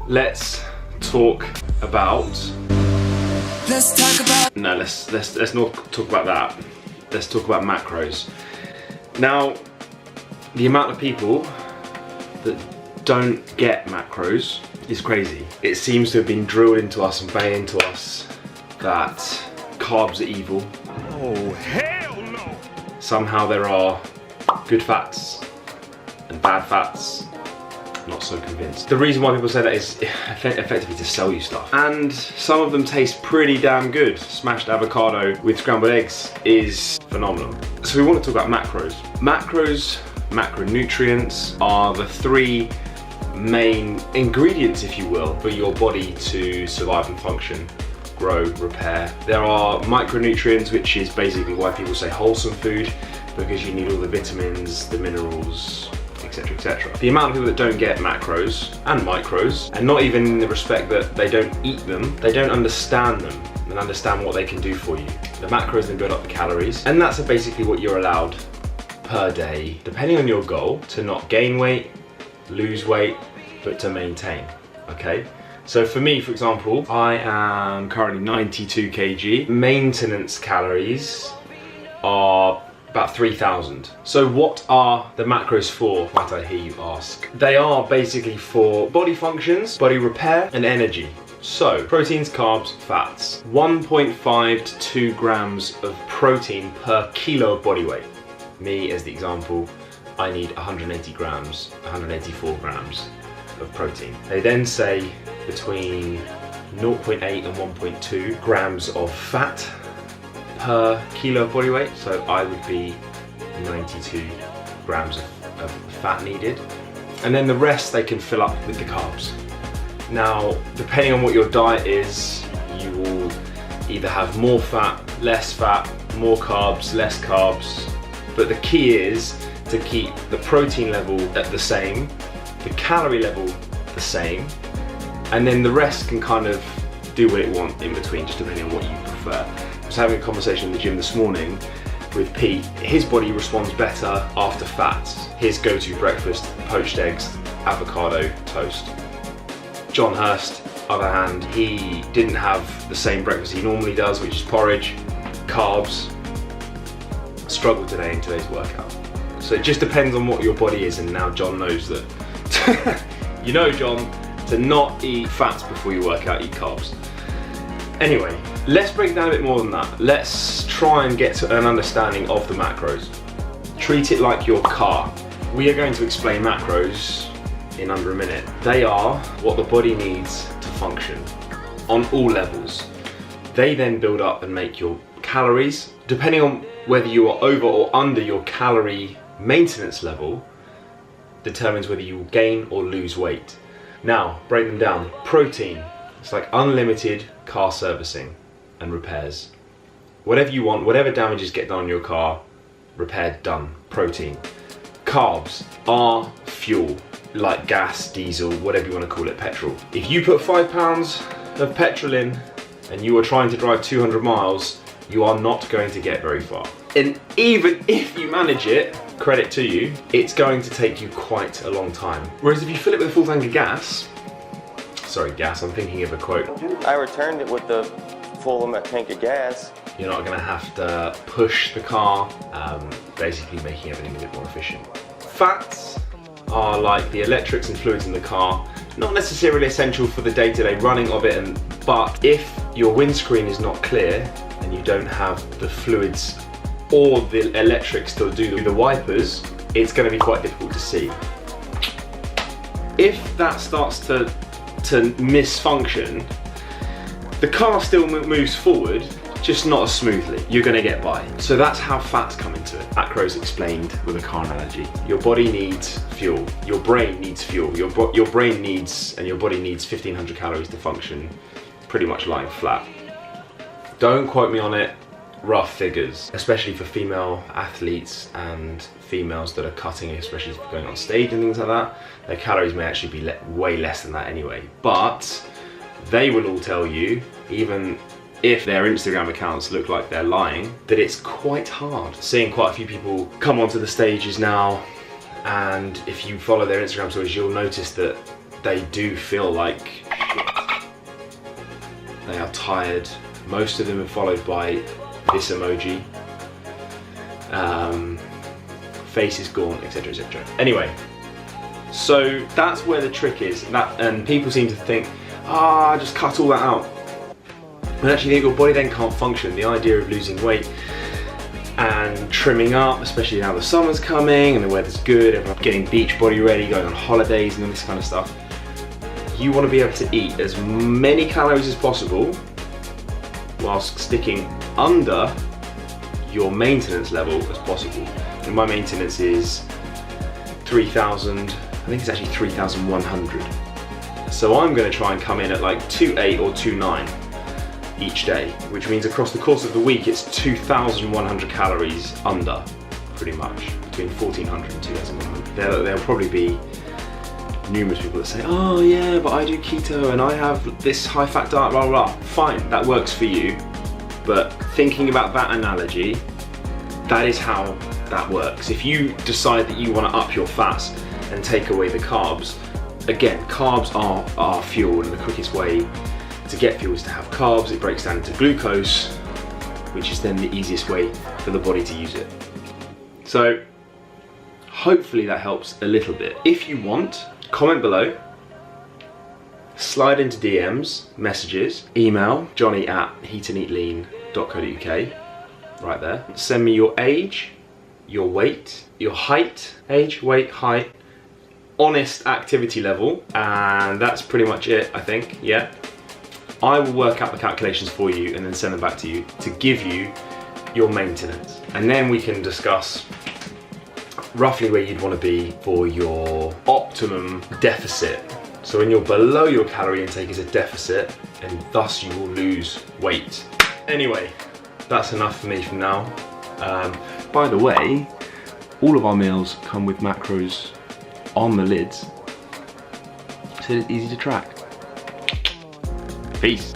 let's talk about. Let's talk about. No, let's not talk about that. Let's talk about macros. Now, the amount of people that don't get macros is crazy. It seems to have been drilled into us and banged into us that carbs are evil. Oh, hell no! Somehow there are good fats and bad fats. Not so convinced. The reason why people say that is effectively to sell you stuff. And some of them taste pretty damn good. Smashed avocado with scrambled eggs is phenomenal. So we want to talk about macros. Macros, macronutrients are the three main ingredients, if you will, for your body to survive and function, grow, repair. There are micronutrients, which is basically why people say wholesome food, because you need all the vitamins, the minerals, etc, etc. The amount of people that don't get macros and micros, and not even in the respect that they don't eat them, they don't understand them and understand what they can do for you. The macros then build up the calories, and that's basically what you're allowed per day, depending on your goal, to not gain weight, lose weight, but to maintain, okay? So for me, for example, I am currently 92 kg. Maintenance calories are about 3,000. So what are the macros for, might I hear you ask? They are basically for body functions, body repair, and energy. So proteins, carbs, fats. 1.5 to 2 grams of protein per kilo of body weight. Me, as the example, I need 180 grams, 184 grams of protein. They then say between 0.8 and 1.2 grams of fat per kilo of body weight, so I would be 92 grams of fat needed. And then the rest they can fill up with the carbs. Now, depending on what your diet is, you will either have more fat, more carbs, less carbs. But the key is to keep the protein level at the same, the calorie level the same, and then the rest can kind of do what it wants in between, just depending on what you prefer. I was having a conversation in the gym this morning with Pete. His body responds better after fats. His go-to breakfast, poached eggs, avocado, toast. John Hurst, other hand, he didn't have the same breakfast he normally does, which is porridge, carbs. Struggled today in today's workout. So it just depends on what your body is, and now John knows that. You know, John, to not eat fats before you work out, eat carbs. Anyway, let's break down a bit more than that. Let's try and get to an understanding of the macros. Treat it like your car. We are going to explain macros in under a minute. They are what the body needs to function on all levels. They then build up and make your calories. Depending on whether you are over or under your calorie maintenance level, determines whether you will gain or lose weight. Now, break them down. Protein. It's like unlimited car servicing and repairs. Whatever you want, whatever damages get done on your car, repaired, done. Protein. Carbs are fuel, like gas, diesel, whatever you want to call it, petrol. If you put 5 pounds of petrol in and you are trying to drive 200 miles, you are not going to get very far. And even if you manage it, credit to you, it's going to take you quite a long time. Whereas if you fill it with a full tank of gas, I'm thinking of a quote. I returned it with the full tank of gas. You're not gonna have to push the car, basically making everything a bit more efficient. Fats are like the electrics and fluids in the car, not necessarily essential for the day-to-day running of it, but if your windscreen is not clear and you don't have the fluids or the electrics to do the wipers, it's going to be quite difficult to see. If that starts to misfunction, the car still moves forward, just not as smoothly. You're going to get by. So that's how fats come into it. Macros explained with a car analogy. Your body needs fuel. Your brain needs fuel. Your brain needs, and your body needs 1,500 calories to function, pretty much lying flat. Don't quote me on it. Rough figures, especially for female athletes and females that are cutting, especially if going on stage and things like that. Their calories may actually be way less than that anyway, but they will all tell you, even if their Instagram accounts look like they're lying, that it's quite hard. Seeing quite a few people come onto the stages now, and if you follow their Instagram stories, you'll notice that they do feel like shit. They are tired. Most of them are followed by this emoji. Face is gone, etc, etc. Anyway, so that's where the trick is. And people seem to think, just cut all that out. And actually think your body then can't function. The idea of losing weight and trimming up, especially now the summer's coming and the weather's good, everyone's getting beach body ready, going on holidays and all this kind of stuff. You want to be able to eat as many calories as possible whilst sticking under your maintenance level as possible. And my maintenance is 3,000, I think it's actually 3,100. So I'm going to try and come in at like 2.8 or 2.9 each day, which means across the course of the week it's 2,100 calories under, pretty much, between 1,400 and 2,100. There'll probably be numerous people that say, oh yeah, but I do keto and I have this high fat diet, blah, blah, blah. Fine, that works for you, but thinking about that analogy, that is how that works. If you decide that you want to up your fats and take away the carbs, again, carbs are fuel, and the quickest way to get fuel is to have carbs. It breaks down into glucose, which is then the easiest way for the body to use it. So hopefully that helps a little bit. If you want, comment below, slide into DMs, messages, email johnny@heatandeatlean.co.uk, right there. Send me your age, your weight, your height, age, weight, height, honest activity level, and that's pretty much it, I think, yeah. I will work out the calculations for you and then send them back to you to give you your maintenance. And then we can discuss roughly where you'd want to be for your optimum deficit. So when you're below your calorie intake is a deficit, and thus you will lose weight. Anyway, that's enough for me for now. By the way, all of our meals come with macros on the lids, so it's easy to track. Peace.